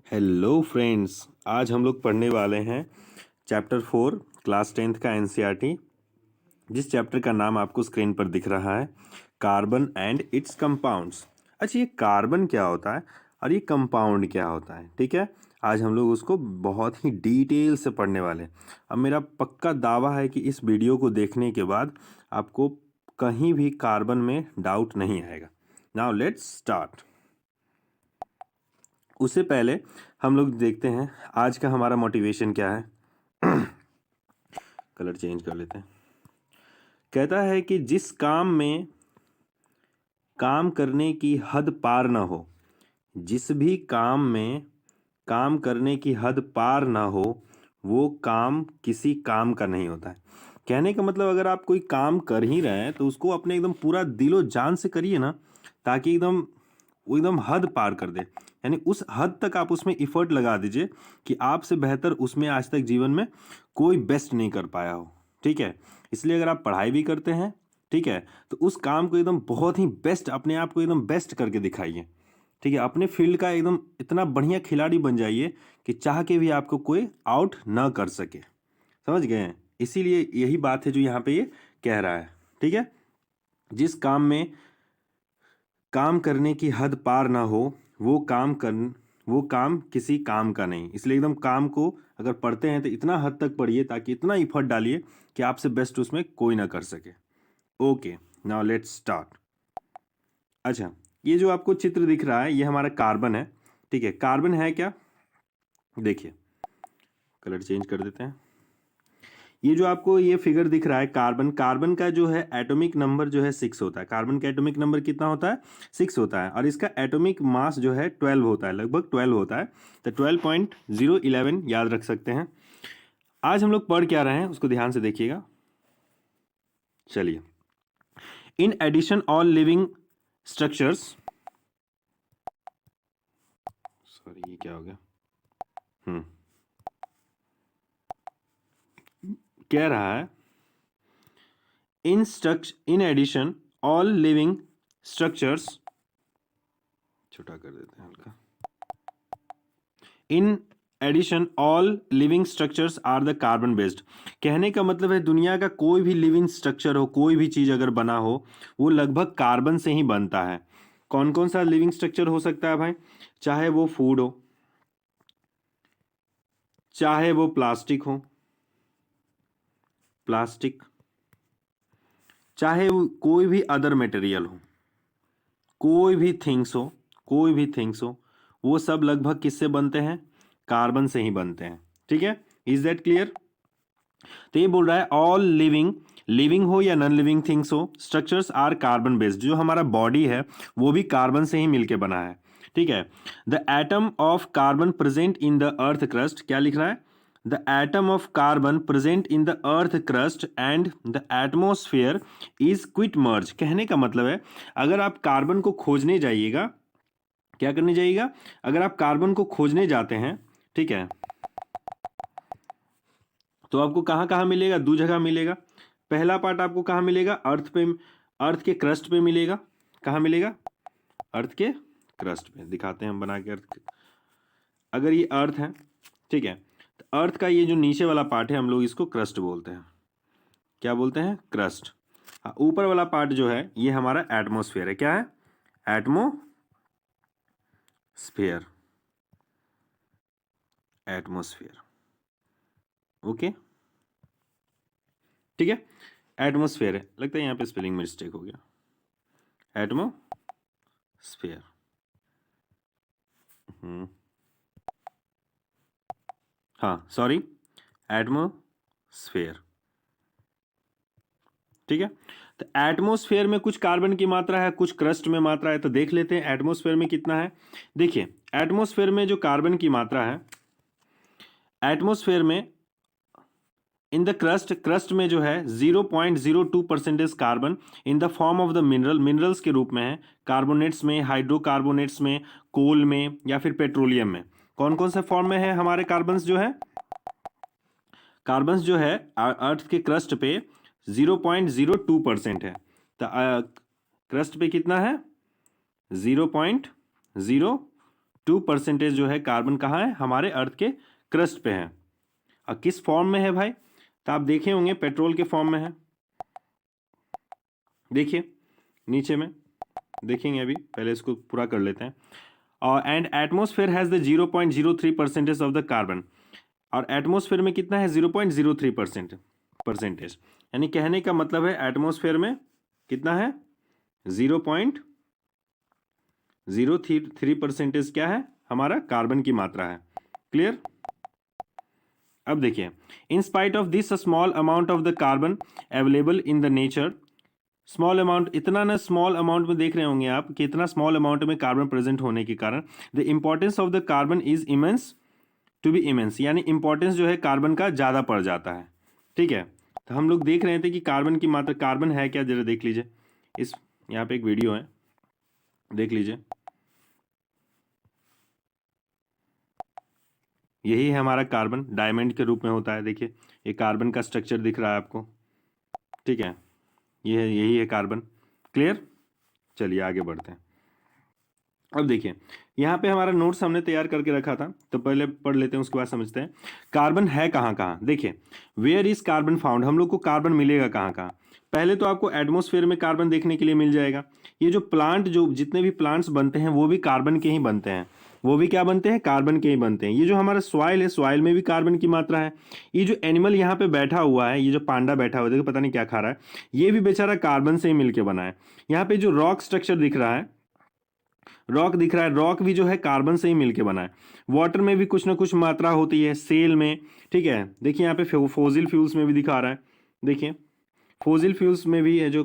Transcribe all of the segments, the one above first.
Hello friends, आज हम लोग पढ़ने वाले हैं चैप्टर 4 क्लास 10th का एनसीईआरटी, जिस चैप्टर का नाम आपको स्क्रीन पर दिख रहा है, कार्बन एंड इट्स कंपाउंड्स। अच्छा, ये कार्बन क्या होता है और ये कंपाउंड क्या होता है, ठीक है। आज हम लोग उसको बहुत ही डिटेल से पढ़ने वाले हैं। अब मेरा पक्का दावा है कि इस वीडियो को देखने के बाद आपको कहीं भी कार्बन में डाउट नहीं आएगा। Now let's start. उससे पहले हम लोग देखते हैं आज का हमारा मोटिवेशन क्या है। कलर चेंज कर लेते हैं। कहता है कि जिस काम में काम करने की हद पार ना हो, जिस भी काम में काम करने की हद पार ना हो, वो काम किसी काम का नहीं होता है। कहने का मतलब, अगर आप कोई काम कर ही रहे हैं तो उसको अपने एकदम पूरा दिलो जान से करिए ना, ताकि वो एकदम हद पार कर दे। यानी उस हद तक आप उसमें इफर्ट लगा दीजिए कि आपसे बेहतर उसमें आज तक जीवन में कोई बेस्ट नहीं कर पाया हो, ठीक है। इसलिए अगर आप पढ़ाई भी करते हैं, ठीक है, तो उस काम को एकदम बहुत ही बेस्ट, अपने आप को एकदम बेस्ट करके दिखाइए, ठीक है। अपने फील्ड का एकदम इतना बढ़िया खिलाड़ी बन जाइए कि चाह के भी आपको कोई आउट ना कर सके। समझ गए हैं? इसीलिए यही बात है जो यहाँ पे ये कह रहा है, ठीक है। जिस काम में काम करने की हद पार ना हो, वो काम किसी काम का नहीं। इसलिए एकदम काम को अगर पढ़ते हैं तो इतना हद तक पढ़िए, ताकि इतना इफर्ट डालिए कि आपसे बेस्ट उसमें कोई ना कर सके। Okay, now let's start. अच्छा, ये जो आपको चित्र दिख रहा है ये हमारा कार्बन है, ठीक है। कार्बन है क्या, देखिए, कलर चेंज कर देते हैं। ये जो आपको ये फिगर दिख रहा है कार्बन, कार्बन का जो है एटॉमिक नंबर जो है 6 होता है। कार्बन का एटॉमिक नंबर कितना होता है? 6 होता है। और इसका एटॉमिक मास जो है 12 होता है, लगभग 12 होता है। तो 12.011 याद रख सकते हैं। आज हम लोग पढ़ क्या रहे हैं उसको ध्यान से देखिएगा। चलिए, in addition all living structures, sorry ये क्या हो गया, कह रहा है in addition all living structures, छोटा कर देते हैं हल्का। In addition all living structures are the carbon based. कहने का मतलब है दुनिया का कोई भी लिविंग स्ट्रक्चर हो, कोई भी चीज अगर बना हो, वो लगभग कार्बन से ही बनता है। कौन कौन सा लिविंग स्ट्रक्चर हो सकता है भाई? चाहे वो फूड हो, चाहे वो प्लास्टिक हो, प्लास्टिक, चाहे वो कोई भी अदर मटेरियल हो, कोई भी थिंग्स हो, कोई भी थिंग्स हो, वो सब लगभग किससे बनते हैं? कार्बन से ही बनते हैं, ठीक है। Is that clear? तो ये बोल रहा है ऑल लिविंग, लिविंग हो या नॉन लिविंग थिंग्स हो, स्ट्रक्चर्स आर कार्बन बेस्ड। जो हमारा बॉडी है वो भी कार्बन से ही मिलके बना है, ठीक है। The atom of carbon present in the earth crust, क्या लिख रहा है? The atom of carbon present in the earth crust and the atmosphere is quite merge. कहने का मतलब है, अगर आप कार्बन को खोजने जाइएगा, क्या करने जाइएगा? अगर आप कार्बन को खोजने जाते हैं, ठीक है, तो आपको कहाँ कहाँ मिलेगा? दो जगह मिलेगा। पहला पार्ट आपको कहाँ मिलेगा? अर्थ पे, अर्थ के क्रस्ट पे मिलेगा। कहाँ मिलेगा? अर्थ के क्रस्ट पे। दिखाते हैं हम बना के अर्थ। अगर ये अर्थ है, ठीक है, तो अर्थ का ये जो नीचे वाला पार्ट है हम लोग इसको क्रस्ट बोलते हैं। क्या बोलते हैं? क्रस्ट। ऊपर वाला पार्ट जो है ये हमारा एटमोस्फेयर है। क्या है? एटमोस्फेयर, एटमोस्फेयर, ओके, ठीक है। एटमोस्फेयर है, लगता है यहाँ पे स्पेलिंग मिस्टेक हो गया। एटमोस्फेयर, हाँ सॉरी, एटमोस्फेयर, ठीक है। तो एटमोस्फेयर में कुछ कार्बन की मात्रा है, कुछ क्रस्ट में मात्रा है। तो देख लेते हैं एटमोस्फेयर में कितना है। देखिए, एटमोस्फेयर में जो कार्बन की मात्रा है, एटमोस्फेयर में इन द क्रस्ट, क्रस्ट में जो है 0.02% carbon in the form of the mineral, minerals के रूप में है। कार्बोनेट्स में, हाइड्रोकार्बोनेट्स में, कोल में या फिर पेट्रोलियम में। कौन कौन से फॉर्म में है हमारे कार्बन्स जो है? कार्बन्स जो है अर्थ के क्रस्ट पे 0.02% है। तो क्रस्ट पे कितना है? 2% जो है कार्बन कहाँ है, हमारे अर्थ के क्रस्ट पे है। और किस फॉर्म में है भाई, तो आप देखे होंगे पेट्रोल के फॉर्म में है। देखिए नीचे में देखेंगे, अभी पहले इसको पूरा कर लेते हैं। और and atmosphere has the 0.03% of the carbon. और एटमोसफेयर में कितना है, 0.03% परसेंटेज। यानी कहने का मतलब है एटमोसफेयर में कितना है, 0.003% क्या है, हमारा कार्बन की मात्रा है। क्लियर। अब देखिए, in spite of this small amount of the carbon available in the nature, small amount, इतना ना स्मॉल अमाउंट में देख रहे होंगे आप कि इतना स्मॉल अमाउंट में कार्बन प्रेजेंट होने के कारण the importance of the carbon is immense to be immense, यानी इंपॉर्टेंस जो है कार्बन का ज़्यादा पड़ जाता है। ठीक है, तो हम लोग देख रहे थे कि कार्बन की मात्रा, कार्बन है क्या, जरा देख लीजिए। इस यहाँ पे एक वीडियो है, देख लीजिए। यही है हमारा कार्बन, डायमंड के रूप में होता है। देखिए ये कार्बन का स्ट्रक्चर दिख रहा है आपको। ठीक है, ये है, यही है कार्बन। क्लियर। चलिए आगे बढ़ते हैं। अब देखिए यहाँ पे हमारा नोट्स हमने तैयार करके रखा था, तो पहले पढ़ लेते हैं, उसके बाद समझते हैं कार्बन है कहाँ कहाँ। देखिए वेयर इज कार्बन फाउंड, हम लोग को कार्बन मिलेगा कहाँ कहाँ। पहले तो आपको एटमॉस्फेयर में कार्बन देखने के लिए मिल जाएगा। ये जो प्लांट, जो जितने भी प्लांट्स बनते हैं वो भी कार्बन के ही बनते हैं, वो भी क्या बनते हैं, कार्बन के ही बनते हैं। ये जो हमारा सॉइल है, सॉइल में भी कार्बन की मात्रा है। ये जो एनिमल यहाँ पे बैठा हुआ है, ये जो पांडा बैठा हुआ है, देखो पता नहीं क्या खा रहा है, ये भी बेचारा कार्बन से ही मिलके बना है। यहाँ पे जो रॉक स्ट्रक्चर दिख रहा है, रॉक दिख रहा है, रॉक भी जो है कार्बन से ही मिलके बना है। वाटर में भी कुछ ना कुछ मात्रा होती है, सेल में। ठीक है, देखिए यहाँ पे फोसिल फ्यूल्स में भी दिखा रहा है। देखिए फोसिल फ्यूल्स में भी है जो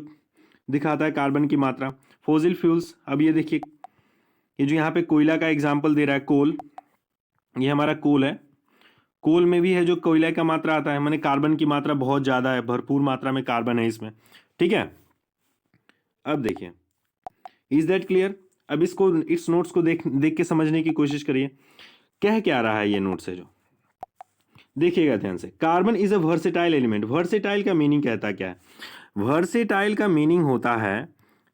दिखाता है कार्बन की मात्रा। फोसिल फ्यूल्स, अब ये देखिए, ये जो यहाँ पे कोयला का एग्जाम्पल दे रहा है, कोल, ये हमारा कोल है। कोल में भी है जो कोयला का मात्रा आता है, माने कार्बन की मात्रा बहुत ज़्यादा है, भरपूर मात्रा में कार्बन है इसमें। ठीक है, अब देखिए, इज दैट क्लियर। अब इसको, इस नोट्स को देख देख के समझने की कोशिश करिए, कह क्या रहा है ये नोट्स है जो, देखिएगा ध्यान से। Carbon is a versatile element. Versatile का मीनिंग कहता क्या है, वर्सेटाइल का मीनिंग होता है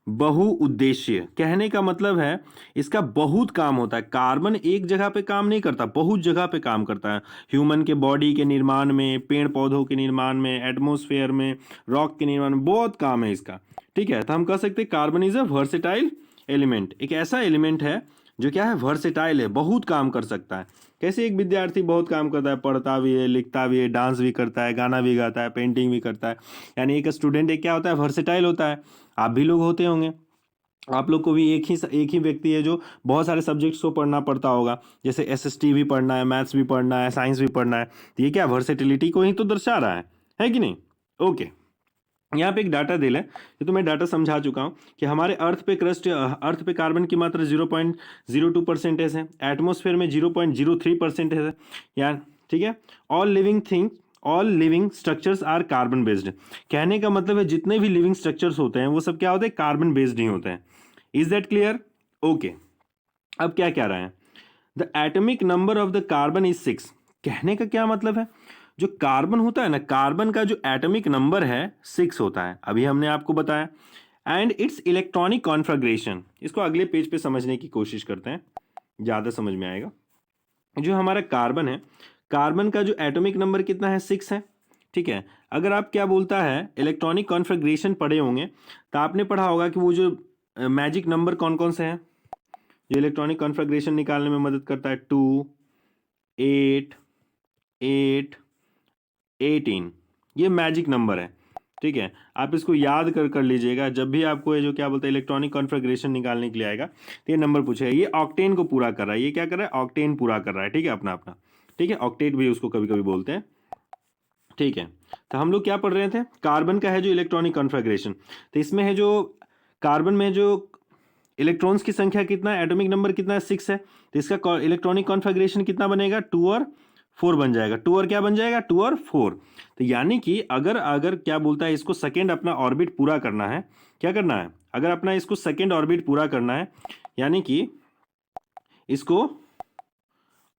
बहुउद्देशीय। कहने का मतलब है इसका बहुत काम होता है। कार्बन एक जगह पे काम नहीं करता, बहुत जगह पे काम करता है। ह्यूमन के बॉडी के निर्माण में, पेड़ पौधों के निर्माण में, एटमॉस्फेयर में, रॉक के निर्माण में, बहुत काम है इसका। ठीक है, तो हम कह सकते हैं carbon is a versatile element. एक ऐसा एलिमेंट है जो क्या है, वर्सेटाइल है, बहुत काम कर सकता है। कैसे एक विद्यार्थी बहुत काम करता है, पढ़ता भी है, लिखता भी है, डांस भी करता है, गाना भी गाता है, पेंटिंग भी करता है। यानी एक स्टूडेंट एक क्या होता है, वर्सेटाइल होता है। आप भी लोग होते होंगे, आप लोग को भी एक ही व्यक्ति है जो बहुत सारे सब्जेक्ट्स को पढ़ना पड़ता होगा, जैसे एसएसटी भी पढ़ना है, मैथ्स भी पढ़ना है, साइंस भी पढ़ना है। तो ये क्या वर्सेटिलिटी को ही तो दर्शा रहा है कि नहीं। ओके, यहाँ पे एक डाटा दिल है, ये तो मैं डाटा समझा चुका हूँ कि हमारे अर्थ पे कार्बन की मात्रा 0.02% है, एटमॉस्फेयर में 0.03% है यार। ठीक है, all living structures are carbon based. कहने का मतलब है जितने भी लिविंग स्ट्रक्चर्स होते हैं वो सब क्या होते हैं, कार्बन बेस्ड ही होते हैं। Is that clear. ओके, अब क्या कह रहे हैं, the atomic number of the carbon is 6। कहने का क्या मतलब है, जो कार्बन होता है ना, कार्बन का जो एटॉमिक नंबर है 6 होता है, अभी हमने आपको बताया। एंड इट्स इलेक्ट्रॉनिक कॉन्फ़िगरेशन, इसको अगले पेज पे समझने की कोशिश करते हैं, ज़्यादा समझ में आएगा। जो हमारा कार्बन है, कार्बन का जो एटॉमिक नंबर कितना है, 6 है। ठीक है, अगर आप क्या बोलता है इलेक्ट्रॉनिक कॉन्फ़िगरेशन पढ़े होंगे तो आपने पढ़ा होगा कि वो जो मैजिक नंबर कौन कौन से हैं जो इलेक्ट्रॉनिक कॉन्फ़िगरेशन निकालने में मदद करता है, 2, 8, 8, 18, ये मैजिक नंबर है। ठीक है, आप इसको याद कर लीजिएगा, जब भी आपको ये जो क्या बोलते हैं इलेक्ट्रॉनिक कॉन्फ़िगरेशन निकालने के लिए आएगा तो ये नंबर पूछेगा। ये ऑक्टेन को पूरा कर रहा है, ये क्या कर रहा है, ऑक्टेन पूरा कर रहा है। ठीक है, अपना अपना। ठीक है, ऑक्टेट भी उसको कभी कभी बोलते हैं। ठीक है, तो हम लोग क्या पढ़ रहे थे, कार्बन का है जो इलेक्ट्रॉनिक कॉन्फ़िगरेशन, तो इसमें है जो कार्बन में जो इलेक्ट्रॉन्स की संख्या कितना है, एटॉमिक नंबर कितना है, 6 है। तो इसका इलेक्ट्रॉनिक कॉन्फ़िगरेशन कितना बनेगा, 2 और 4 बन जाएगा। 2 और क्या बन जाएगा, 2 और 4। तो यानी कि अगर अगर क्या बोलता है, इसको सेकेंड अपना ऑर्बिट पूरा करना है, क्या करना है, अगर अपना इसको सेकेंड ऑर्बिट पूरा करना है, यानी कि इसको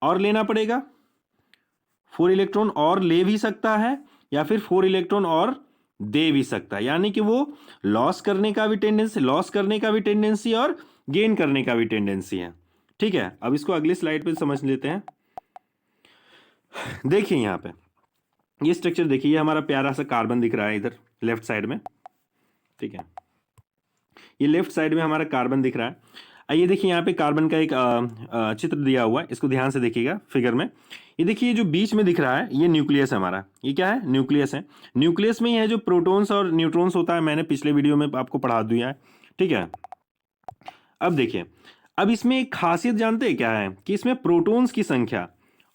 और लेना पड़ेगा, 4 इलेक्ट्रॉन और ले भी सकता है या फिर 4 इलेक्ट्रॉन और दे भी सकता है। यानी कि वो लॉस करने का भी टेंडेंसी और गेन करने का भी टेंडेंसी है। ठीक है, अब इसको अगली स्लाइड पे समझ लेते हैं। देखिए यहाँ पे ये स्ट्रक्चर देखिए, ये हमारा प्यारा सा कार्बन दिख रहा है इधर लेफ्ट साइड में। ठीक है, ये लेफ्ट साइड में हमारा कार्बन दिख रहा है। आइए देखिए यहाँ पे कार्बन का एक चित्र दिया हुआ है, इसको ध्यान से देखिएगा फिगर में। ये देखिए जो बीच में दिख रहा है ये न्यूक्लियस है हमारा। ये क्या है? न्यूक्लियस है। न्यूक्लियस में ही है जो प्रोटॉन्स और न्यूट्रॉन्स होता है, मैंने पिछले वीडियो में आपको पढ़ा दिया है। ठीक है, अब देखिए, अब इसमें एक खासियत जानते हैं क्या है कि इसमें प्रोटॉन्स की संख्या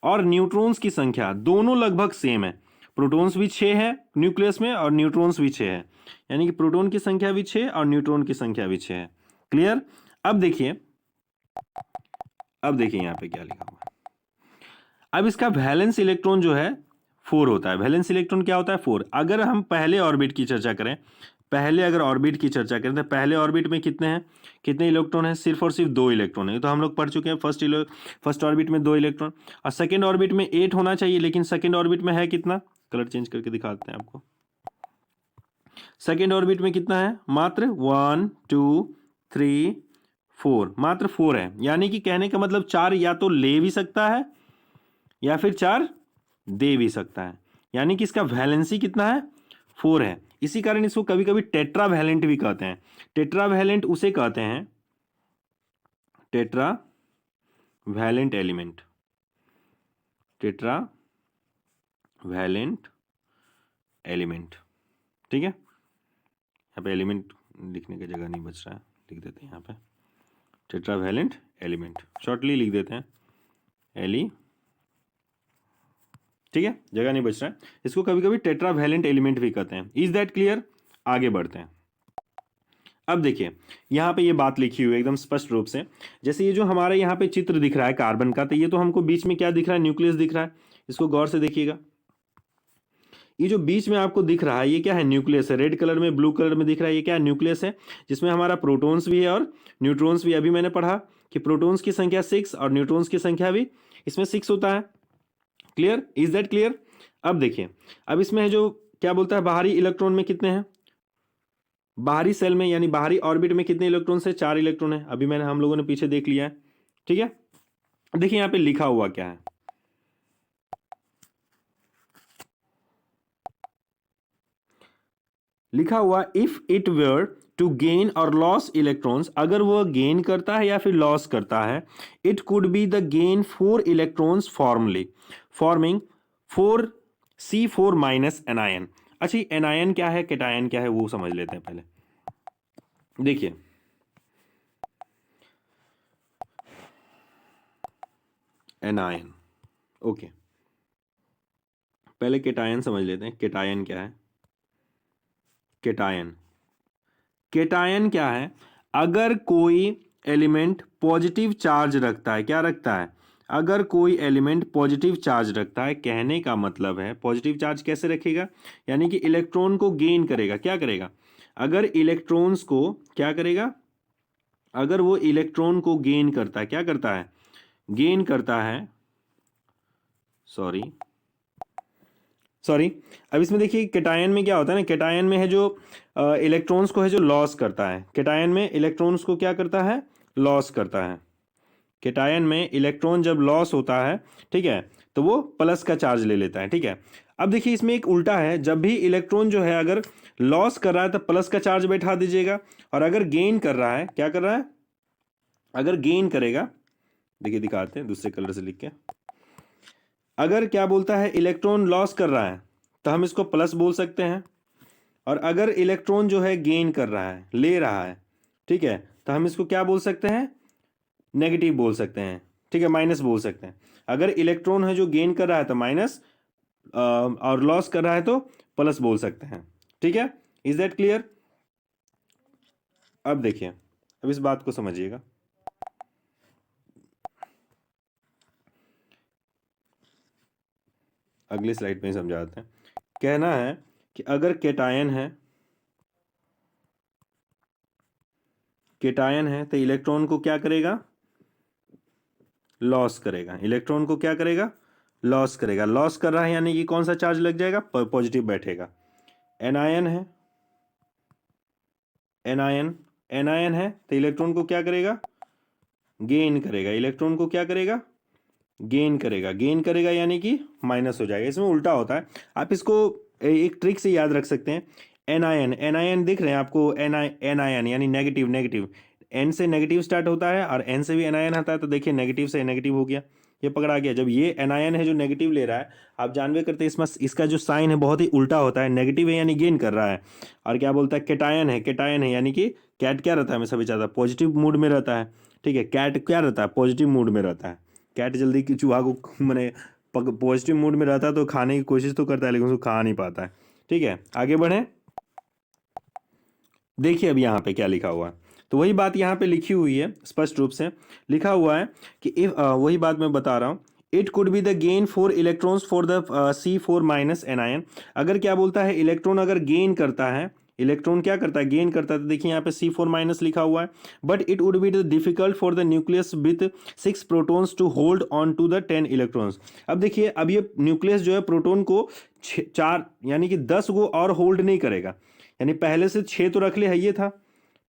और न्यूट्रॉन्स की संख्या दोनों लगभग सेम है। प्रोटॉन्स भी 6 है न्यूक्लियस में और न्यूट्रॉन्स भी 6 है, यानी कि प्रोटॉन की संख्या भी 6 और न्यूट्रॉन की संख्या भी 6 है। क्लियर? अब देखिए, अब देखिए यहाँ पे क्या लिखा हुआ है। अब इसका वैलेंस इलेक्ट्रॉन जो है 4 होता है। वैलेंस इलेक्ट्रॉन क्या होता है? 4। अगर हम पहले ऑर्बिट की चर्चा करें, पहले अगर ऑर्बिट की चर्चा करें तो पहले ऑर्बिट में कितने हैं, कितने इलेक्ट्रॉन हैं? सिर्फ और सिर्फ 2 इलेक्ट्रॉन है। ये तो हम लोग पढ़ चुके हैं। फर्स्ट ऑर्बिट में 2 इलेक्ट्रॉन, और सेकेंड ऑर्बिट में 8 होना चाहिए, लेकिन सेकेंड ऑर्बिट में है कितना? कलर चेंज करके दिखाते हैं आपको। सेकेंड ऑर्बिट में कितना है? मात्र 1 2 3 4, मात्र 4 है। यानी कि कहने का मतलब 4 या तो ले भी सकता है या फिर 4 दे भी सकता है, यानी कि इसका वैलेंसी कितना है? 4 है। इसी कारण इसको कभी कभी टेट्रा वैलेंट भी कहते हैं। टेट्रा वैलेंट उसे कहते हैं, tetravalent element, tetravalent element. ठीक है, यहाँ पे एलिमेंट लिखने की जगह नहीं बच रहा है, लिख देते हैं यहाँ पे टेट्रा वैलेंट एलिमेंट, शॉर्टली लिख देते हैं एली। ठीक है, जगह नहीं बच रहा है। इसको कभी कभी टेट्रा वैलेंट एलिमेंट भी कहते हैं। Is that clear? आगे बढ़ते हैं। अब देखिए यहाँ पे ये बात लिखी हुई है एकदम स्पष्ट रूप से। जैसे ये जो हमारे यहाँ पे चित्र दिख रहा है कार्बन का, तो ये तो हमको बीच में क्या दिख रहा है? न्यूक्लियस दिख रहा है। इसको गौर से देखिएगा, ये जो बीच में आपको दिख रहा है ये क्या है? न्यूक्लियस है। रेड कलर में, ब्लू कलर में दिख रहा है, ये क्या है? न्यूक्लियस है, जिसमें हमारा प्रोटॉन्स भी है और न्यूट्रॉन्स भी। अभी मैंने पढ़ा कि प्रोटॉन्स की संख्या 6 और न्यूट्रॉन्स की संख्या भी इसमें 6 होता है। क्लियर? Is that clear? अब देखिए, अब इसमें है जो क्या बोलता है, बाहरी इलेक्ट्रॉन में कितने हैं? बाहरी सेल में यानी बाहरी ऑर्बिट में कितने इलेक्ट्रॉन है? 4 इलेक्ट्रॉन है। अभी मैंने हम लोगों ने पीछे देख लिया है। ठीक है, देखिए यहाँ पे लिखा हुआ क्या है। लिखा हुआ if it were to gain और लॉस इलेक्ट्रॉन्स, अगर वह गेन करता है या फिर लॉस करता है, it could be the gain 4 electrons forming 4 C4 minus anion. अच्छा, एनायन क्या है, कैटायन क्या है, वो समझ लेते हैं पहले। देखिए एनायन, ओके, पहले कैटायन समझ लेते हैं। कैटायन क्या है? कैटायन, कैटायन क्या है? अगर कोई एलिमेंट पॉजिटिव चार्ज रखता है, क्या रखता है? अगर कोई एलिमेंट पॉजिटिव चार्ज रखता है, कहने का मतलब है पॉजिटिव चार्ज कैसे रखेगा? यानी कि इलेक्ट्रॉन को गेन करेगा। क्या करेगा? अगर इलेक्ट्रॉन्स को क्या करेगा? अगर वो इलेक्ट्रॉन को गेन करता है, क्या करता है? गेन करता है, सॉरी अब इसमें देखिए कैटायन में क्या होता है ना, कैटायन में है जो इलेक्ट्रॉन्स को है जो लॉस करता है। कैटायन में इलेक्ट्रॉन्स को क्या करता है? लॉस करता है। कैटायन में इलेक्ट्रॉन जब लॉस होता है, ठीक है, तो वो प्लस का चार्ज ले लेता है। ठीक है, अब देखिए इसमें एक उल्टा है, जब भी इलेक्ट्रॉन जो है अगर लॉस कर रहा है तो प्लस का चार्ज बैठा दीजिएगा, और अगर गेन कर रहा है, क्या कर रहा है? अगर गेन करेगा, देखिए दिखाते हैं दूसरे कलर से लिख के। अगर क्या बोलता है, इलेक्ट्रॉन लॉस कर रहा है तो हम इसको प्लस बोल सकते हैं, और अगर इलेक्ट्रॉन जो है गेन कर रहा है, ले रहा है, ठीक है, तो हम इसको क्या बोल सकते हैं? नेगेटिव बोल सकते हैं। ठीक है, माइनस बोल सकते हैं। अगर इलेक्ट्रॉन है जो गेन कर रहा है तो माइनस, और लॉस कर रहा है तो प्लस बोल सकते हैं। ठीक है, इज दैट क्लियर? अब देखिए, अब इस बात को समझिएगा। अगली स्लाइड में समझाते हैं। कहना है कि अगर कैटायन है, कैटायन है तो इलेक्ट्रॉन को क्या करेगा? लॉस करेगा। इलेक्ट्रॉन को क्या करेगा? लॉस करेगा। लॉस कर रहा है यानी कि कौन सा चार्ज लग जाएगा? पॉजिटिव बैठेगा। एनायन है, एनायन, एनायन है तो इलेक्ट्रॉन को क्या करेगा? गेन करेगा, इलेक्ट्रॉन को क्या करेगा, गेन करेगा, गेन करेगा यानी कि माइनस हो जाएगा। इसमें उल्टा होता है। आप इसको एक ट्रिक से याद रख सकते हैं। एनायन, एनायन दिख रहे हैं आपको, एनायन यानी नेगेटिव, नेगेटिव एन से नेगेटिव स्टार्ट होता है और एन से भी एनायन आता है, तो देखिए नेगेटिव से नेगेटिव हो गया, ये पकड़ा गया। जब ये एनायन है जो नेगेटिव ले रहा है, आप जानवे करते हैं इसमें इसका जो साइन है बहुत ही उल्टा होता है, नेगेटिव है यानी गेन कर रहा है। और क्या बोलता है, केटायन है, केटायन है यानी कि कैट क्या रहता है हमेशा ज़्यादा पॉजिटिव मूड में रहता है, ठीक है। कैट क्या रहता है, पॉजिटिव मूड में रहता है। कैट जल्दी की चूहा को मैंने पॉजिटिव मूड में रहता है तो खाने की कोशिश तो करता है लेकिन उसको खा नहीं पाता है, ठीक है। आगे बढ़ें, देखिए अब यहाँ पे क्या लिखा हुआ है। तो वही बात यहाँ पे लिखी हुई है, स्पष्ट रूप से लिखा हुआ है कि इफ वही बात मैं बता रहा हूँ, it could be the gain for electrons for the C4 minus anion. अगर क्या बोलता है, इलेक्ट्रॉन अगर गेन करता है, इलेक्ट्रॉन क्या करता है, गेन करता है, तो देखिए यहाँ पे C4 माइनस लिखा हुआ है। But it would be difficult for the nucleus with 6 protons to hold on to the 10 electrons. अब देखिए, अब ये न्यूक्लियस जो है प्रोटॉन को 4 यानी कि 10 को और होल्ड नहीं करेगा, यानी पहले से 6 तो रख ले है, ये था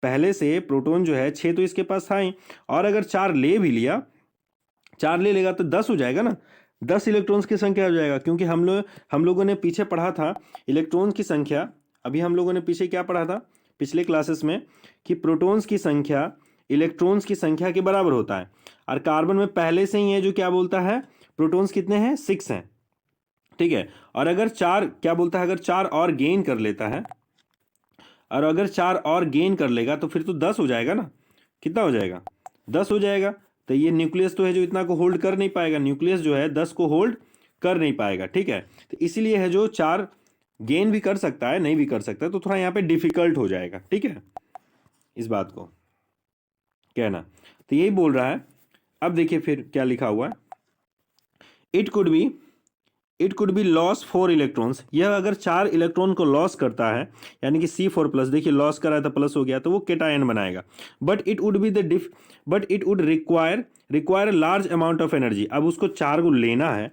पहले से प्रोटॉन जो है 6 तो इसके पास था ही, और अगर 4 ले भी लिया, 4 ले लेगा तो 10 हो जाएगा ना, 10 इलेक्ट्रॉन्स की संख्या हो जाएगा। क्योंकि हम लोगों ने पीछे पढ़ा था इलेक्ट्रॉन्स की संख्या, अभी हम लोगों ने पीछे क्या पढ़ा था पिछले क्लासेस में, कि प्रोटॉन्स की संख्या इलेक्ट्रॉन्स की संख्या के बराबर होता है। और कार्बन में पहले से ही है जो क्या बोलता है, प्रोटॉन्स कितने हैं, 6 हैं, ठीक है। और अगर 4 क्या बोलता है, अगर 4 और गेन कर लेता है, और अगर 4 और गेन कर लेगा तो फिर तो 10 हो जाएगा ना, कितना हो जाएगा, 10 हो जाएगा। तो ये न्यूक्लियस तो है जो इतना को होल्ड कर नहीं पाएगा, न्यूक्लियस जो है 10 को होल्ड कर नहीं पाएगा, ठीक है। तो इसीलिए है जो 4 गेन भी कर सकता है, नहीं भी कर सकता है, तो थोड़ा यहाँ पे डिफिकल्ट हो जाएगा, ठीक है, इस बात को कहना। तो यही बोल रहा है। अब देखिए फिर क्या लिखा हुआ है, it could be loss 4 electrons. यह अगर 4 इलेक्ट्रॉन को लॉस करता है, यानी कि C4 प्लस, देखिए लॉस करा था प्लस हो गया तो वो केटायन बनाएगा। But it would require large amount of energy. अब उसको 4 को लेना है,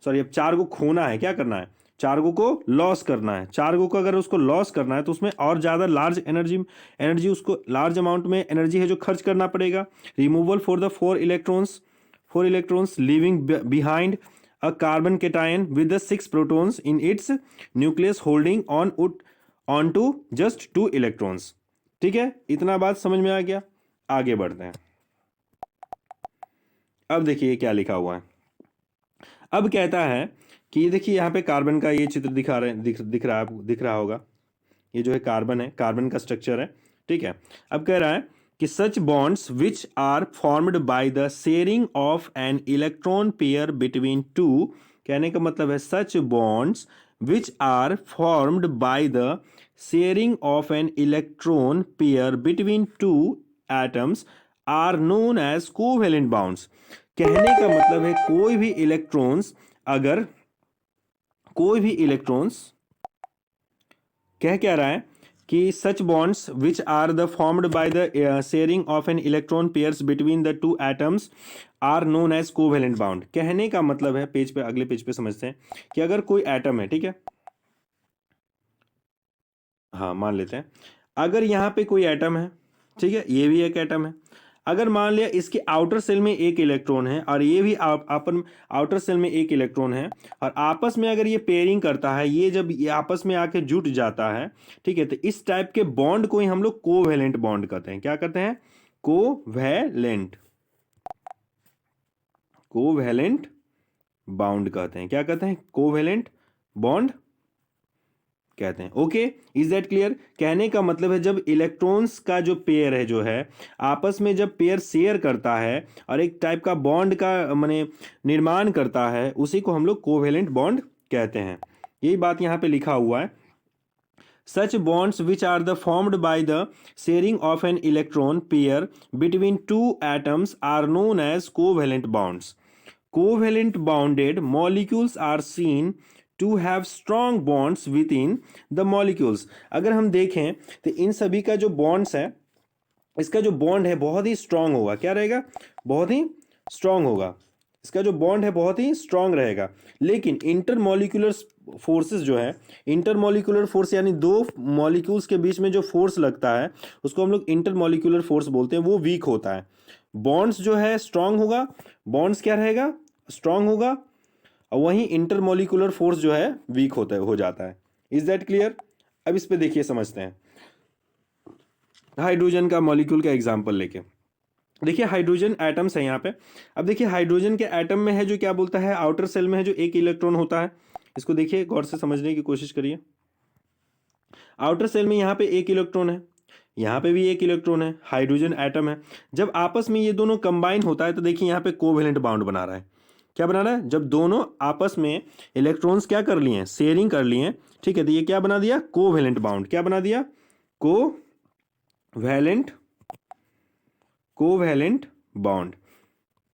सॉरी अब 4 को खोना है, क्या करना है, 4 को लॉस करना है। 4 को अगर उसको लॉस करना है तो उसमें और ज़्यादा लार्ज एनर्जी उसको लार्ज अमाउंट में एनर्जी है जो खर्च करना पड़ेगा। Removal for the 4 electrons leaving behind a carbon cation with the 6 protons in its nucleus holding on to just 2 electrons। ठीक है, इतना बात समझ में आ गया। आगे बढ़ते हैं। अब देखिए क्या लिखा हुआ है। अब कहता है कि ये देखिए यहाँ पे कार्बन का ये चित्र दिख रहा होगा, ये जो है कार्बन है, कार्बन का स्ट्रक्चर है, ठीक है। अब कह रहा है कि such bonds which are formed by the sharing of an electron pair between two, कहने का मतलब है such bonds which are formed by the sharing of an electron pair between two atoms are known as covalent bonds. कहने का मतलब है कोई भी इलेक्ट्रॉन्स कह रहा है कि such bonds which are the formed by the sharing of an electron pairs between the 2 atoms are known as covalent bond. कहने का मतलब है, पेज पे अगले पेज पे समझते हैं कि अगर कोई एटम है, ठीक है, हाँ मान लेते हैं अगर यहाँ पे कोई एटम है, ठीक है, ये भी एक एटम है। अगर मान लिया इसके आउटर सेल में एक इलेक्ट्रॉन है और ये भी अपन आउटर सेल में एक इलेक्ट्रॉन है, और आपस में अगर ये पेयरिंग करता है, ये जब ये आपस में आके जुट जाता है, ठीक है, तो इस टाइप के बॉन्ड को ही हम लोग कोवेलेंट बॉन्ड कहते हैं। क्या कहते हैं, कोवेलेंट बॉन्ड कहते हैं। क्या कहते हैं, कोवेलेंट बॉन्ड कहते हैं। Okay, is that clear. कहने का मतलब है जब इलेक्ट्रॉन्स का जो पेयर है जो है आपस में जब पेयर शेयर करता है और एक टाइप का बॉन्ड का माने निर्माण करता है, उसी को हम लोग कोवेलेंट बॉन्ड कहते हैं। यही बात यहाँ पे लिखा हुआ है। Such bonds which are the formed by the sharing of an electron pair between two atoms are known as covalent bonds. Covalent bonded molecules are seen to have strong bonds within the molecules। अगर हम देखें तो इन सभी का जो bonds है, इसका जो बॉन्ड है बहुत ही स्ट्रांग होगा। क्या रहेगा, बहुत ही स्ट्रांग होगा। इसका जो बॉन्ड है बहुत ही स्ट्रांग रहेगा। लेकिन इंटरमॉलिक्यूलर फोर्सेस जो है, इंटरमॉलिक्यूलर फोर्स यानी दो मॉलिक्यूल्स के बीच में जो फोर्स लगता है उसको हम लोग इंटरमॉलिक्यूलर फोर्स बोलते हैं, वो वीक होता है। बॉन्ड्स जो है स्ट्रांग होगा, बॉन्ड्स क्या रहेगा, स्ट्रांग होगा, और वहीं इंटरमोलिकुलर फोर्स जो है वीक होता है, हो जाता है। Is that clear? अब इस पे देखिए, समझते हैं हाइड्रोजन का मॉलिक्यूल का एग्जांपल लेके। देखिए हाइड्रोजन एटम्स है यहाँ पे। अब देखिए हाइड्रोजन के एटम में है जो क्या बोलता है, आउटर सेल में है जो एक इलेक्ट्रॉन होता है। इसको देखिए गौर से समझने की कोशिश करिए। आउटर सेल में यहाँ पे एक इलेक्ट्रॉन है, यहाँ पे भी एक इलेक्ट्रॉन है, हाइड्रोजन एटम है। जब आपस में ये दोनों कंबाइन होता है तो देखिए यहाँ पे कोवेलेंट बाउंड बना रहा है। क्या बना रहा है? जब दोनों आपस में इलेक्ट्रॉन्स क्या कर लिए हैं, शेयरिंग कर लिए हैं, ठीक है, तो ये क्या बना दिया, कोवेलेंट बाउंड। क्या बना दिया? Covalent covalent bond.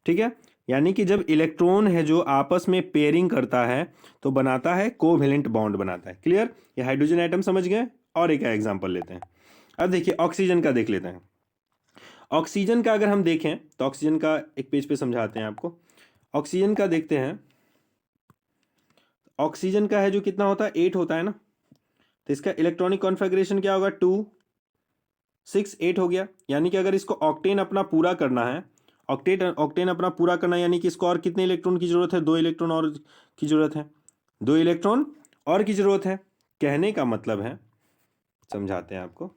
ठीक है, यानी कि जब इलेक्ट्रॉन है जो आपस में पेयरिंग करता है तो बनाता है कोवेलेंट बॉन्ड बनाता है। क्लियर? ये हाइड्रोजन एटम समझ गए। और एक एग्जांपल लेते हैं। अब देखिए ऑक्सीजन का देख लेते हैं। ऑक्सीजन का अगर हम देखें तो ऑक्सीजन का एक पेज पे समझाते हैं आपको। ऑक्सीजन का देखते हैं। ऑक्सीजन का है जो कितना होता है, 8 होता है ना, तो इसका इलेक्ट्रॉनिक कॉन्फ़िगरेशन क्या होगा, 2 6 8 हो गया। यानी कि अगर इसको ऑक्टेन अपना पूरा करना है, ऑक्टेन अपना पूरा करना, यानी कि इसको और कितने इलेक्ट्रॉन की जरूरत है, 2 इलेक्ट्रॉन और की जरूरत है, 2 इलेक्ट्रॉन और की जरूरत है। कहने का मतलब है, समझाते हैं आपको।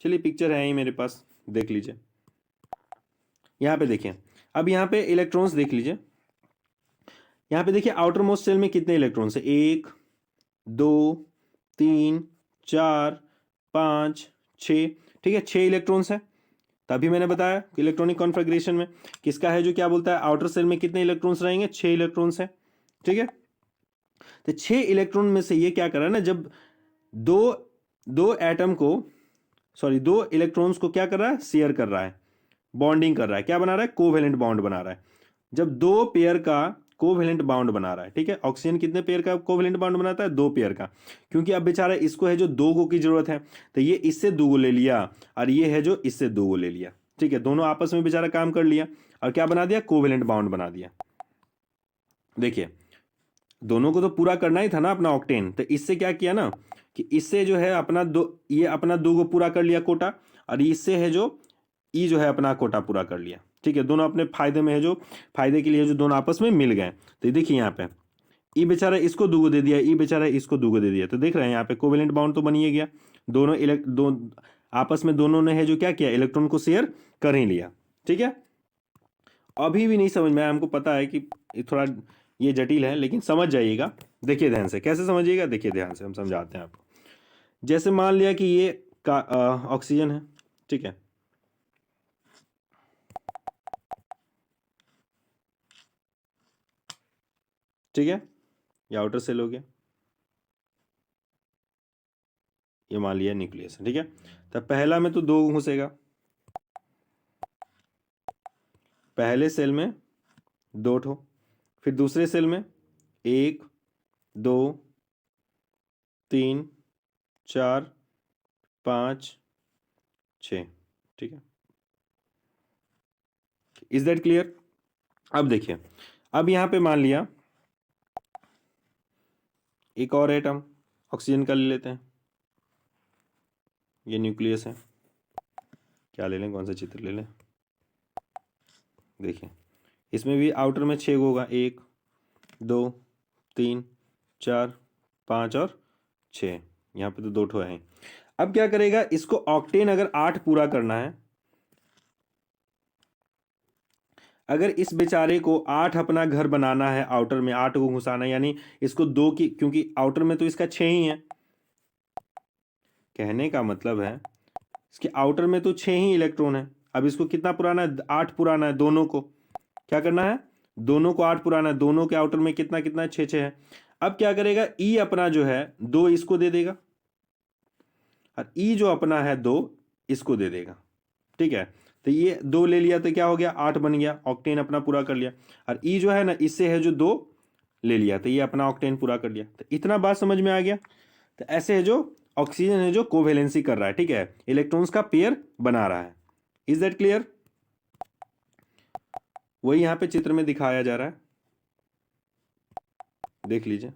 चलिए पिक्चर है ही मेरे पास, देख लीजिए। यहाँ पे देखिए, अब यहाँ पे इलेक्ट्रॉन्स देख लीजिए। यहाँ पे देखिए आउटर मोस्ट सेल में कितने इलेक्ट्रॉन्स है, 1 2 3 4 5 6। ठीक है, 6 इलेक्ट्रॉन्स है। तभी मैंने बताया कि इलेक्ट्रॉनिक कॉन्फ़िगरेशन में किसका है जो क्या बोलता है, आउटर सेल में कितने इलेक्ट्रॉन्स रहेंगे, 6 इलेक्ट्रॉन्स है। ठीक है, तो 6 इलेक्ट्रॉन में से ये क्या कर रहा है ना, जब दो दो एटम को, सॉरी, 2 इलेक्ट्रॉन्स को क्या कर रहा है, शेयर कर रहा है, बॉन्डिंग कर रहा है। क्या बना रहा है, कोवेलेंट बॉन्ड बना रहा है। जब 2 पेयर का कोवेलेंट बॉन्ड बना रहा है, ठीक है, ऑक्सीजन कितने पेयर का कोवेलेंट बॉन्ड बनाता है, 2 पेयर का। क्योंकि अब बेचारा इसको है जो 2 को की जरूरत है, तो ये इससे 2 को ले लिया, और ये है जो इससे 2 को ले लिया। ठीक है, दोनों आपस में बेचारा काम कर लिया और क्या बना दिया, कोवेलेंट बॉन्ड बना दिया। देखिए दोनों को तो पूरा करना ही था ना अपना ऑक्टेन, तो इससे क्या किया ना कि इससे जो है अपना दो, ये अपना 2 को पूरा कर लिया कोटा, और इससे है जो ई जो है अपना कोटा पूरा कर लिया। ठीक है, दोनों अपने फायदे में है, जो फायदे के लिए जो दोनों आपस में मिल गए। तो देखिए यहाँ पे ई बेचारा इसको 2 को दे दिया, ई बेचारा इसको 2 को दे दिया, तो देख रहे हैं यहाँ पे कोवेलेंट बाउंड तो बन ही गया। दो आपस में दोनों ने है जो क्या किया, इलेक्ट्रॉन को शेयर कर ही लिया। ठीक है, अभी भी नहीं समझ में आया, हमको पता है कि थोड़ा ये जटिल है, लेकिन समझ जाइएगा। देखिए ध्यान से, कैसे समझिएगा, देखिए ध्यान से, हम समझाते हैं आपको। जैसे मान लिया कि ये का ऑक्सीजन है, ठीक है, ठीक है, ये आउटर सेल हो गया, ये मान लिया न्यूक्लियस है। ठीक है, तो पहला में तो 2 घुसेगा, पहले सेल में 2 ठो, फिर दूसरे सेल में 1 2 3 4 5 6। ठीक है, इज दैट क्लियर? अब देखिए, अब यहां पे मान लिया एक और एटम ऑक्सीजन का ले लेते हैं, ये न्यूक्लियस है। क्या ले लें, कौन सा चित्र ले लें? देखिए इसमें भी आउटर में 6 होगा, 1 2 3 4 5 और 6। यहाँ पे तो 2 ठो है। अब क्या करेगा, इसको ऑक्टेन अगर 8 पूरा करना है, अगर इस बेचारे को 8 अपना घर बनाना है, आउटर में 8 को घुसाना है, यानी इसको 2 की, क्योंकि आउटर में तो इसका 6 ही है। कहने का मतलब है इसके आउटर में तो 6 ही इलेक्ट्रॉन है। अब इसको कितना पुराना है, 8 पुराना है। दोनों को क्या करना है, दोनों को 8 पुराना है। दोनों के आउटर में कितना कितना है, 6 6 है। अब क्या करेगा, ई अपना जो है 2 इसको दे देगा, और ई जो अपना है 2 इसको दे देगा। ठीक है, तो ये 2 ले लिया तो क्या हो गया, 8 बन गया, ऑक्टेन अपना पूरा कर लिया। और ई जो है ना, इससे है जो 2 ले लिया, तो ये अपना ऑक्टेन पूरा कर लिया। तो इतना बात समझ में आ गया। तो ऐसे है जो ऑक्सीजन है जो कोवेलेंसी कर रहा है, ठीक है, इलेक्ट्रॉन्स का पेयर बना रहा है। Is that clear? वही यहां पे चित्र में दिखाया जा रहा है, देख लीजिए।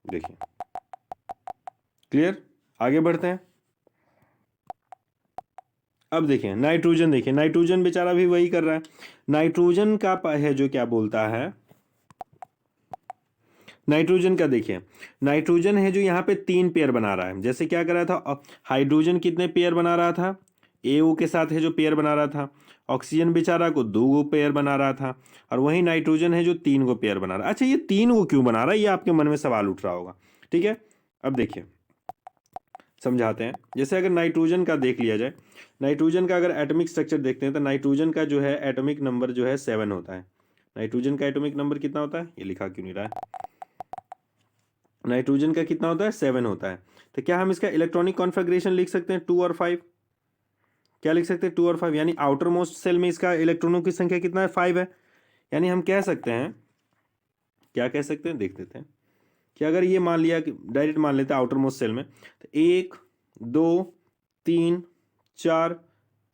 देखिए क्लियर, आगे बढ़ते हैं। अब देखिए नाइट्रोजन, देखिए नाइट्रोजन बेचारा भी वही कर रहा है। नाइट्रोजन का है जो क्या बोलता है, नाइट्रोजन का देखिए, नाइट्रोजन है जो यहाँ पे 3 पेयर बना रहा है। जैसे क्या कर रहा था, हाइड्रोजन कितने पेयर बना रहा था, AO के साथ है जो पेयर बना रहा था। ऑक्सीजन बेचारा को 2 गो पेयर बना रहा था, और वही नाइट्रोजन है जो 3 गो पेयर बना रहा है। अच्छा, ये 3 गो क्यों बना रहा है, ये आपके मन में सवाल उठ रहा होगा। ठीक है, अब देखिए समझाते हैं। जैसे अगर नाइट्रोजन का देख लिया जाए, नाइट्रोजन का अगर एटॉमिक स्ट्रक्चर देखते हैं तो नाइट्रोजन का जो है एटॉमिक नंबर जो है 7 होता है। नाइट्रोजन का एटॉमिक नंबर कितना होता है, ये लिखा क्यों नहीं रहा है, नाइट्रोजन का कितना होता है, 7 होता है। तो क्या हम इसका इलेक्ट्रॉनिक कॉन्फ़िगरेशन लिख सकते हैं 2 और 5, क्या लिख सकते हैं 2 और 5, यानी आउटर मोस्ट सेल में इसका इलेक्ट्रॉनों की संख्या कितना है, 5 है। यानी हम कह सकते हैं, क्या कह सकते हैं, देख लेते हैं कि अगर ये मान लिया कि डायरेक्ट मान लेते हैं आउटर मोस्ट सेल में, तो 1 2 3 4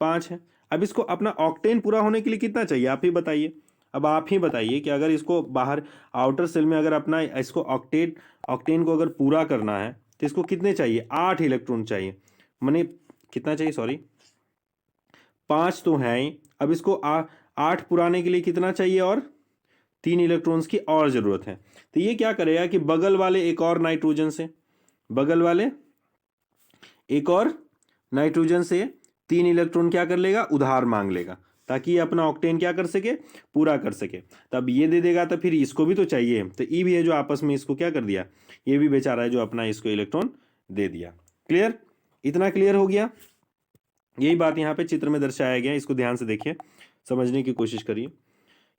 5 है। अब इसको अपना ऑक्टेन पूरा होने के लिए कितना चाहिए, आप ही बताइए। अब आप ही बताइए कि अगर इसको बाहर आउटर सेल में अगर अपना इसको ऑक्टेन को अगर पूरा करना है तो इसको कितने चाहिए, 8 इलेक्ट्रॉन चाहिए। माने कितना चाहिए, सॉरी 5 तो है ही। अब इसको 8 पुराने के लिए कितना चाहिए, और 3 इलेक्ट्रॉन्स की और जरूरत है। तो ये क्या करेगा कि बगल वाले एक और नाइट्रोजन से, बगल वाले एक और नाइट्रोजन से 3 इलेक्ट्रॉन क्या कर लेगा, उधार मांग लेगा, ताकि ये अपना ऑक्टेन क्या कर सके, पूरा कर सके। तब ये दे देगा तो फिर इसको भी तो चाहिए, तो ई भी है जो आपस में इसको क्या कर दिया, ये भी बेचारा है जो अपना इसको इलेक्ट्रॉन दे दिया। क्लियर, इतना क्लियर हो गया। यही बात यहाँ पे चित्र में दर्शाया गया, इसको ध्यान से देखिए, समझने की कोशिश करिए।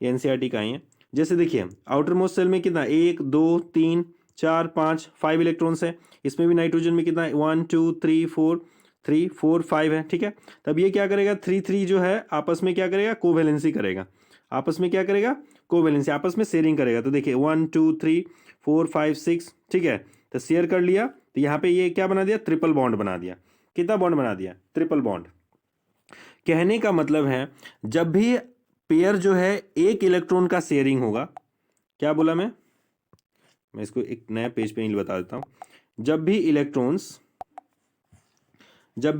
ये NCERT का ही है। जैसे देखिए आउटर मोस्ट सेल में कितना, 1 2 3 4 5 5 इलेक्ट्रॉन्स है। इसमें भी नाइट्रोजन में कितना है, 1 2 3 4 5 है। ठीक है, तब ये क्या करेगा, 3 जो है आपस में क्या करेगा, कोवैलेंसी करेगा, आपस में क्या करेगा, कोवैलेंसी, आपस में शेयरिंग करेगा। तो देखिए 1 2 3 4 5 6, ठीक है, तो शेयर कर लिया। तो यहाँ पे ये क्या बना दिया, ट्रिपल बॉन्ड बना दिया। कितना बॉन्ड बना दिया, ट्रिपल बॉन्ड। कहने का मतलब है जब भी पेयर जो है एक इलेक्ट्रॉन का शेयरिंग होगा, क्या बोला मैं इसको एक नया पेज पे ही बता देता हूं। जब भी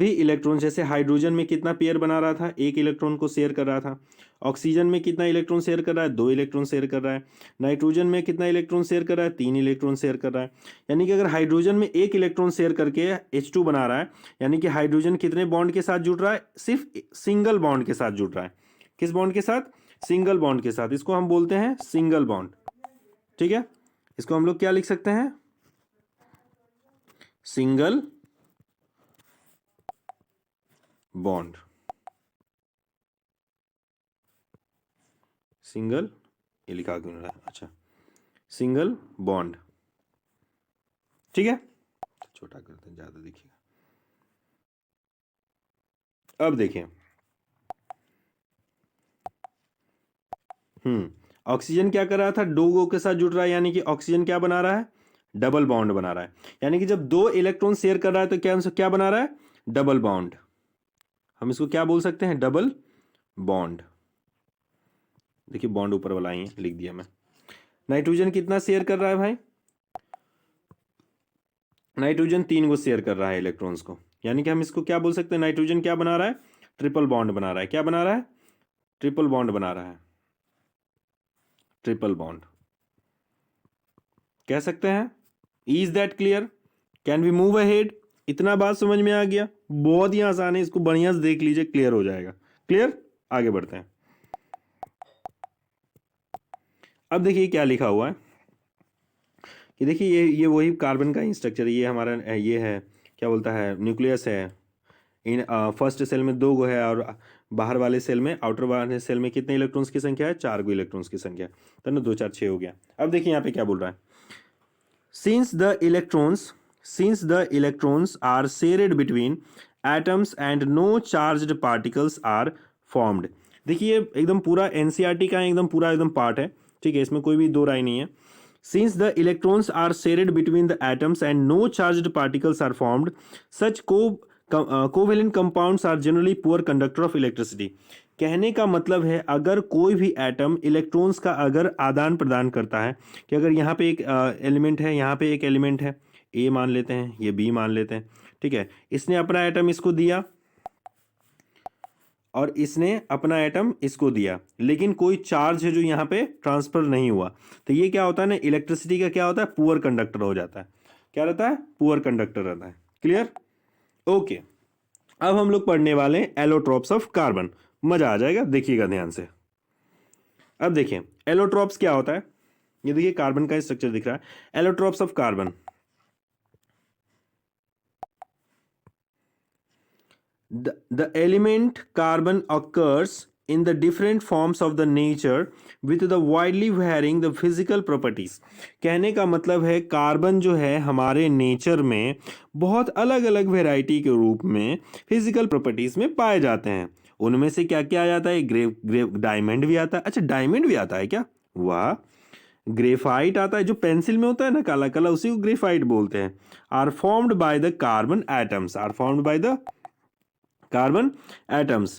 इलेक्ट्रॉन जैसे हाइड्रोजन में कितना पेयर बना रहा था, एक इलेक्ट्रॉन को शेयर कर रहा था। ऑक्सीजन में कितना इलेक्ट्रॉन शेयर कर रहा है, 2 इलेक्ट्रॉन शेयर कर रहा है। नाइट्रोजन में कितना इलेक्ट्रॉन शेयर कर रहा है, 3 इलेक्ट्रॉन शेयर कर रहा है। यानी कि अगर हाइड्रोजन में एक इलेक्ट्रॉन शेयर करके H2 बना रहा है, यानी कि हाइड्रोजन कितने बॉन्ड के साथ जुड़ रहा है, सिर्फ सिंगल बॉन्ड के साथ जुड़ रहा है। किस बॉन्ड के साथ, सिंगल बॉन्ड के साथ। इसको हम बोलते हैं सिंगल बॉन्ड। ठीक है, इसको हम लोग क्या लिख सकते हैं, सिंगल बॉन्ड, सिंगल, ये लिखा क्यों रहा है, अच्छा सिंगल बॉन्ड। ठीक है, छोटा करते हैं, ज्यादा देखिएगा। अब देखिए ऑक्सीजन क्या कर रहा था, 2 गो के साथ जुड़ रहा है, यानी कि ऑक्सीजन क्या बना रहा है, डबल बॉन्ड बना रहा है। यानी कि जब 2 इलेक्ट्रॉन शेयर कर रहा है तो क्या बना रहा है, डबल बॉन्ड। हम इसको क्या बोल सकते हैं, डबल बॉन्ड। देखिए बॉन्ड ऊपर वाला ही लिख दिया मैं। नाइट्रोजन कितना शेयर कर रहा है भाई, नाइट्रोजन 3 गो शेयर कर रहा है इलेक्ट्रॉन्स को, यानी कि हम इसको क्या बोल सकते हैं, नाइट्रोजन क्या बना रहा है, ट्रिपल बॉन्ड बना रहा है। क्या बना रहा है, ट्रिपल बॉन्ड बना रहा है, ट्रिपल बॉन्ड कह सकते हैं। Is that clear, can we move ahead. इतना बात समझ में आ गया, बहुत ही आसान है, इसको बढ़िया से देख लीजिए, क्लियर हो जाएगा। क्लियर, आगे बढ़ते हैं। अब देखिए क्या लिखा हुआ है कि देखिए ये वही कार्बन का स्ट्रक्चर, ये हमारा ये है, क्या बोलता है, न्यूक्लियस है। इन फर्स्ट सेल में 2 गो है, और बाहर वाले सेल में, आउटर वाले सेल में कितने इलेक्ट्रॉन्स की संख्या है, 4 गो इलेक्ट्रॉन्स की संख्या। तो ना 2 4 6 हो गया। अब देखिए यहाँ पे क्या बोल रहा है, since the electrons are shared between atoms and no charged particles are formed. देखिए एकदम पूरा NCERT का एकदम पार्ट है। ठीक है, इसमें कोई भी दो राय नहीं है। Since the electrons are shared between the atoms and no charged particles are formed, such covalent compounds are generally poor conductor of electricity. कहने का मतलब है अगर कोई भी एटम इलेक्ट्रॉन्स का अगर आदान प्रदान करता है, कि अगर यहाँ पे एक एलिमेंट है, यहाँ पे एक एलिमेंट है, ए मान लेते हैं, ये बी मान लेते हैं, ठीक है, इसने अपना एटम इसको दिया और इसने अपना एटम इसको दिया, लेकिन कोई चार्ज है जो यहाँ पे ट्रांसफर नहीं हुआ, तो ये क्या होता है ना, इलेक्ट्रिसिटी का क्या होता है, पुअर कंडक्टर हो जाता है। क्या रहता है, पुअर कंडक्टर रहता है। Clear, okay. अब हम लोग पढ़ने वाले हैं एलोट्रॉप्स ऑफ कार्बन। मजा आ जाएगा, देखिएगा ध्यान से। अब देखिए एलोट्रॉप्स क्या होता है, ये देखिए कार्बन का स्ट्रक्चर दिख रहा है। Allotropes of carbon, the element carbon occurs in the different forms of the nature with the widely varying the physical properties। कहने का मतलब है कार्बन जो है हमारे नेचर में बहुत अलग अलग वेराइटी के रूप में फिजिकल प्रॉपर्टीज में पाए जाते हैं। उनमें से क्या क्या आ जाता है, डायमंड भी आता है। अच्छा, डायमंड भी आता है क्या, वाह। ग्रेफाइट आता है, जो पेंसिल में होता है ना काला काला, उसी को ग्रेफाइट बोलते हैं। Are formed by the carbon atoms, are formed by the carbon atoms,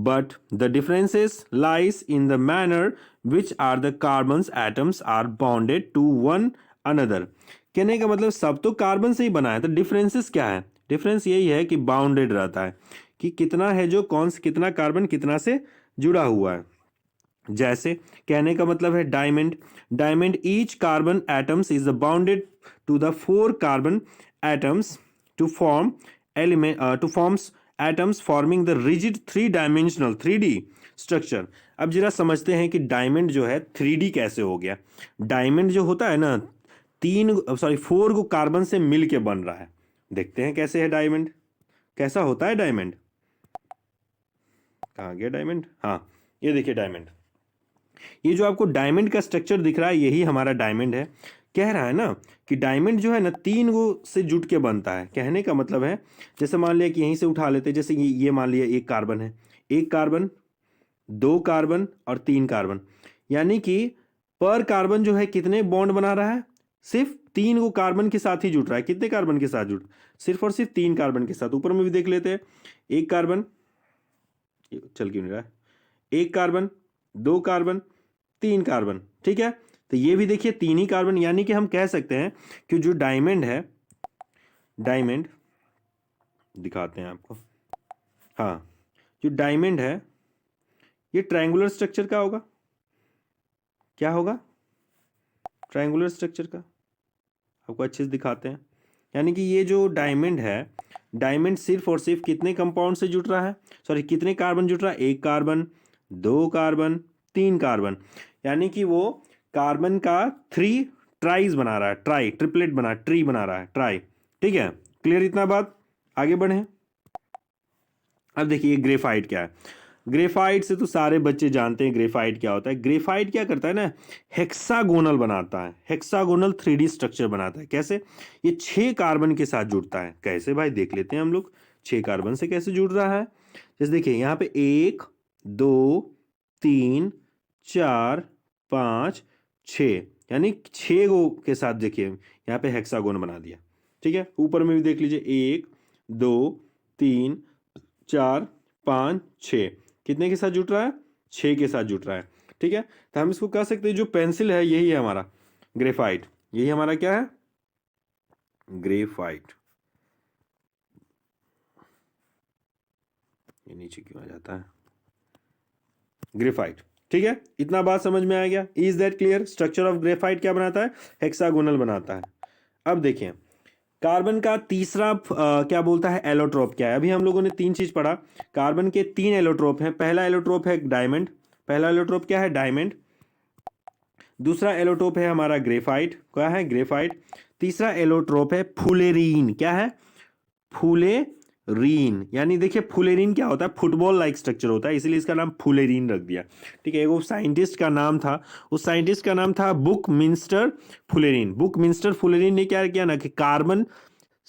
but the differences lies in the manner which are the carbon's atoms are bonded to one another। कहने का मतलब सब तो कार्बन से ही बना है, तो डिफरेंसेस क्या है, डिफरेंस यही है कि बाउंडेड रहता है, कि कितना है जो कौन से, कितना कार्बन कितना से जुड़ा हुआ है। जैसे कहने का मतलब है diamond, diamond each carbon atoms is bounded to the 4 carbon atoms to form element to forms atoms forming the rigid 3 dimensional 3D structure. अब जरा समझते हैं कि डायमंड जो है 3D कैसे हो गया। डायमंड जो होता है ना, 4 को कार्बन से मिल के बन रहा है। देखते हैं कैसे है डायमंड, कैसा होता है डायमंड। कहाँ गया डायमंड, हाँ ये देखिए डायमंड। ये जो आपको डायमंड का स्ट्रक्चर दिख रहा है, यही हमारा डायमंड है। कह रहा है ना कि डायमंड जो है ना 3 गो से जुट के बनता है। कहने का मतलब है, जैसे मान लिया कि यहीं से उठा लेते, जैसे ये मान लिया एक कार्बन है, एक कार्बन, 2 कार्बन और 3 कार्बन, यानी कि पर कार्बन जो है कितने बॉन्ड बना रहा है, सिर्फ 3 गो कार्बन के साथ ही जुट रहा है। कितने कार्बन के साथ जुट, सिर्फ और सिर्फ 3 कार्बन के साथ। ऊपर में भी देख लेते हैं, एक कार्बन, चल क्यों नहीं रहा है, एक कार्बन, 2 कार्बन, 3 कार्बन, ठीक है। तो ये भी देखिए 3 ही कार्बन, यानी कि हम कह सकते हैं कि जो डायमंड है, डायमंड दिखाते हैं आपको, हाँ जो डायमंड है ये ट्रायंगुलर स्ट्रक्चर का होगा। क्या होगा, ट्रायंगुलर स्ट्रक्चर का। आपको अच्छे से दिखाते हैं, यानी कि ये जो डायमंड है, डायमंड सिर्फ और सिर्फ कितने कंपाउंड से जुट रहा है, सॉरी कितने कार्बन जुट रहा है, एक कार्बन, 2 कार्बन, 3 कार्बन, यानी कि वो कार्बन का 3 ट्राइज बना रहा है, ट्राई ट्रिपलेट बना, ट्री बना रहा है, ट्राई। ठीक है, क्लियर इतना बात, आगे बढ़े। अब देखिए ग्रेफाइट क्या है। ग्रेफाइट से तो सारे बच्चे जानते हैं ग्रेफाइट क्या होता है। ग्रेफाइट क्या करता है ना, हेक्सागोनल बनाता है, हेक्सागोनल 3D स्ट्रक्चर बनाता है। कैसे, ये 6 कार्बन के साथ जुड़ता है। कैसे भाई, देख लेते हैं हम लोग 6 कार्बन से कैसे जुड़ रहा है। जैसे देखिए यहाँ पे 1 2 3 4 5 6, यानी 6 गो के साथ देखिए यहाँ पे हेक्सागोन बना दिया। ठीक है, ऊपर में भी देख लीजिए 1 2 3 4 5 6, कितने के साथ जुट रहा है, 6 के साथ जुट रहा है। ठीक है, तो हम इसको कह सकते हैं जो पेंसिल है यही है हमारा ग्रेफाइट, यही हमारा क्या है, ग्रेफाइट। ये नीचे क्यों आ जाता है, ग्रेफाइट। ठीक है, इतना बात समझ में आ गया। Is that clear. Structure of graphite क्या बनाता है, हेक्सागोनल बनाता है। अब देखिए कार्बन का तीसरा क्या बोलता है, एलोट्रोप क्या है। अभी हम लोगों ने 3 चीज पढ़ा। कार्बन के 3 एलोट्रोप हैं। पहला एलोट्रोप है डायमंड, पहला एलोट्रोप क्या है, डायमंड। दूसरा एलोट्रोप है हमारा ग्रेफाइट, क्या है, ग्रेफाइट। तीसरा एलोट्रोप है फुलेरीन, क्या है, फुलेरीन। यानी देखिए फुलेरीन क्या होता है, फुटबॉल लाइक स्ट्रक्चर होता है, इसलिए इसका नाम फुलेरीन रख दिया। ठीक है, वो साइंटिस्ट का नाम था, उस साइंटिस्ट का नाम था बुकमिंस्टर फुलेरीन। बुकमिंस्टर फुलेरीन ने क्या किया ना कि कार्बन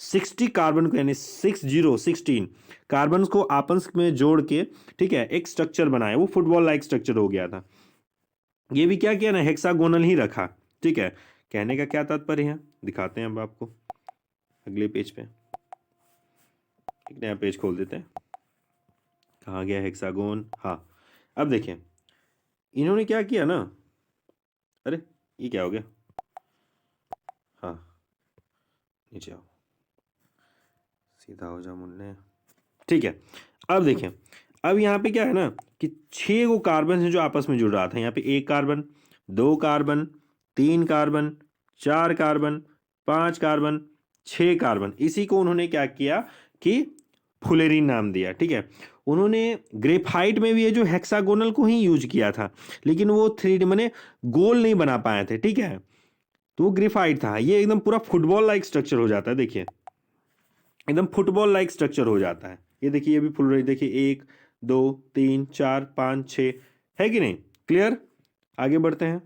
60 कार्बन को, यानी 16 कार्बन को आपस में जोड़ के, ठीक है, एक स्ट्रक्चर बनाया। वो फुटबॉल लाइक स्ट्रक्चर हो गया था। ये भी क्या किया ना, हेक्सागोनल ही रखा। ठीक है, कहने का क्या तात्पर्य है, दिखाते हैं अब आपको अगले पेज पे। एक नया पेज खोल देते हैं, कहाँ गया हेक्सागोन, हाँ अब देखिए इन्होंने क्या किया ना, अरे ये क्या हो गया, हाँ नीचे आओ, सीधा हो जा मुन्ने, ठीक है। अब देखें, अब यहाँ पे क्या है ना कि 6 गो कार्बन है जो आपस में जुड़ रहा था। यहाँ पे 1 carbon, 2 carbon, 3 carbon, 4 carbon, 5 carbon, 6 carbon, इसी को उन्होंने क्या किया कि फुलेरिन नाम दिया, ठीक है। उन्होंने ग्रेफाइट में भी ये जो हेक्सागोनल को ही यूज किया था, लेकिन वो 3D माने गोल नहीं बना पाए थे, ठीक है। तो वो ग्रेफाइट था, ये एकदम पूरा फुटबॉल लाइक स्ट्रक्चर हो जाता है, देखिए एकदम फुटबॉल लाइक स्ट्रक्चर हो जाता है। ये देखिए ये भी फुल रही, देखिए 1 2 3 4 5 6 है कि नहीं, क्लियर। आगे बढ़ते हैं।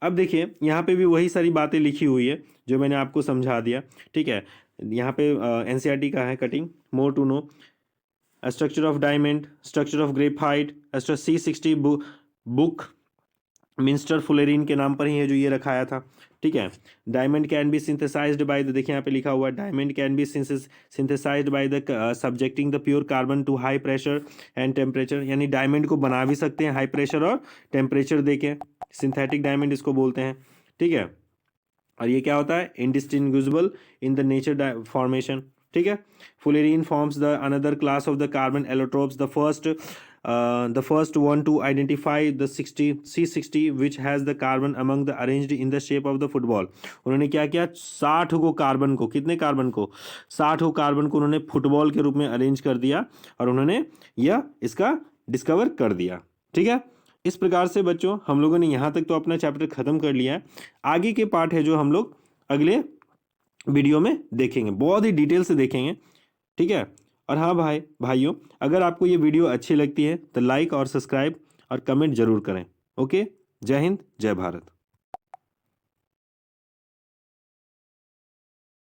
अब देखिए यहाँ पे भी वही सारी बातें लिखी हुई है जो मैंने आपको समझा दिया, ठीक है। यहाँ पे एनसीईआरटी का है cutting, more to know structure of diamond, structure of graphite, C60 buckminsterfullerene के नाम पर ही है जो ये रखाया था, ठीक है। Diamond can be synthesised by the, देखिए यहाँ पे लिखा हुआ है diamond can be synthesised by the subjecting the pure carbon to high pressure and temperature, यानी डायमंड को बना भी सकते हैं हाई प्रेशर और टेम्परेचर देके, सिंथेटिक डायमंड इसको बोलते हैं, ठीक है। और ये क्या होता है, इंडिस्टिंग्विजिबल इन द नेचर फॉर्मेशन, ठीक है। Fullerene forms the another class of the carbon allotropes, the first one to identify the C60 which has the carbon among the arranged in the shape of the football। उन्होंने क्या किया, 60 को carbon को, कितने carbon को, 60 को carbon को उन्होंने फुटबॉल के रूप में अरेंज कर दिया और उन्होंने यह इसका डिस्कवर कर दिया, ठीक है। इस प्रकार से बच्चों हम लोगों ने यहाँ तक तो अपना चैप्टर खत्म कर लिया है। आगे के पार्ट है जो हम लोग अगले वीडियो में देखेंगे, बहुत ही डिटेल से देखेंगे, ठीक है। और हाँ भाइयों, अगर आपको ये वीडियो अच्छी लगती है तो लाइक और सब्सक्राइब और कमेंट जरूर करें। ओके, जय हिंद, जय भारत।